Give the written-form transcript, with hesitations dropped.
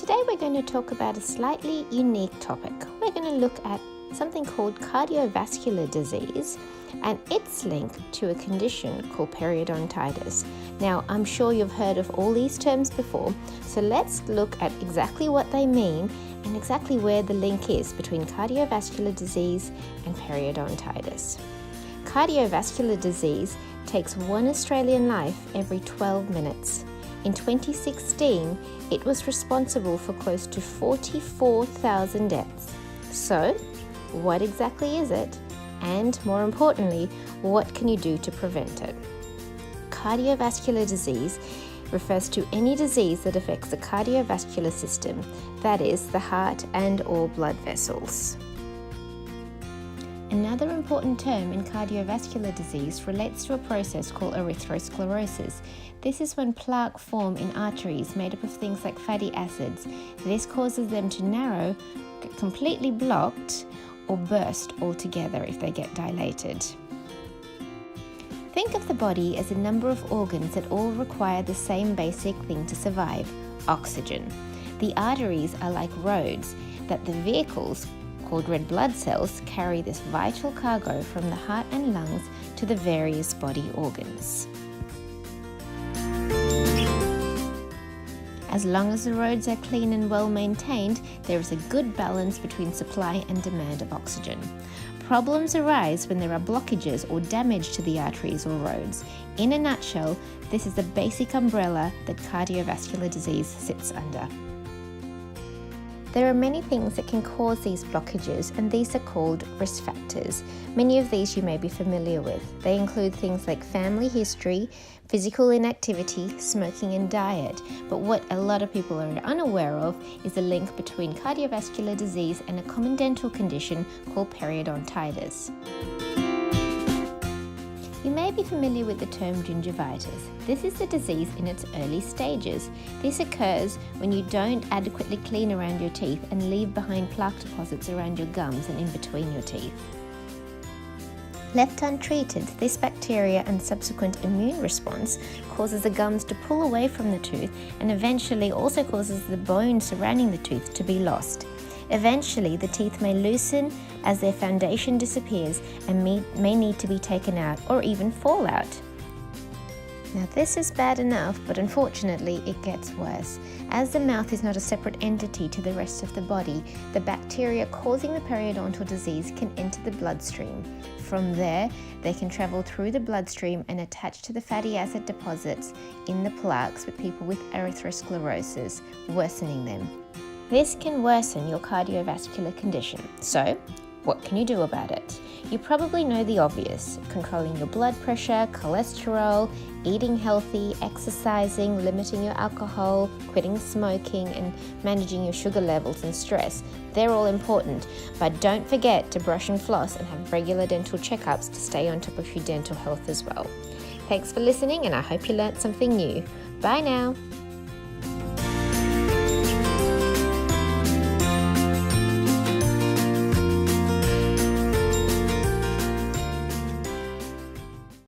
Today we're going to talk about a slightly unique topic. We're going to look at something called cardiovascular disease and its link to a condition called periodontitis. Now, I'm sure you've heard of all these terms before, so let's look at exactly what they mean and exactly where the link is between cardiovascular disease and periodontitis. Cardiovascular disease takes one Australian life every 12 minutes. In 2016, it was responsible for close to 44,000 deaths. So, what exactly is it? And more importantly, what can you do to prevent it? Cardiovascular disease refers to any disease that affects the cardiovascular system, that is, the heart and or blood vessels. Another important term in cardiovascular disease relates to a process called atherosclerosis. This is when plaque form in arteries made up of things like fatty acids. This causes them to narrow, get completely blocked, or burst altogether if they get dilated. Think of the body as a number of organs that all require the same basic thing to survive: oxygen. The arteries are like roads that the vehicles, called red blood cells, carry this vital cargo from the heart and lungs to the various body organs. As long as the roads are clean and well maintained, there is a good balance between supply and demand of oxygen. Problems arise when there are blockages or damage to the arteries or roads. In a nutshell, this is the basic umbrella that cardiovascular disease sits under. There are many things that can cause these blockages, and these are called risk factors. Many of these you may be familiar with. They include things like family history, physical inactivity, smoking and diet. But what a lot of people are unaware of is the link between cardiovascular disease and a common dental condition called periodontitis. You may be familiar with the term gingivitis. This is the disease in its early stages. This occurs when you don't adequately clean around your teeth and leave behind plaque deposits around your gums and in between your teeth. Left untreated, this bacteria and subsequent immune response causes the gums to pull away from the tooth and eventually also causes the bone surrounding the tooth to be lost. Eventually, the teeth may loosen as their foundation disappears and may need to be taken out or even fall out. Now, this is bad enough, but unfortunately it gets worse. As the mouth is not a separate entity to the rest of the body, the bacteria causing the periodontal disease can enter the bloodstream. From there, they can travel through the bloodstream and attach to the fatty acid deposits in the plaques with people with atherosclerosis, worsening them. This can worsen your cardiovascular condition. So, what can you do about it? You probably know the obvious: controlling your blood pressure, cholesterol, eating healthy, exercising, limiting your alcohol, quitting smoking, and managing your sugar levels and stress. They're all important, but don't forget to brush and floss and have regular dental checkups to stay on top of your dental health as well. Thanks for listening, and I hope you learnt something new. Bye now.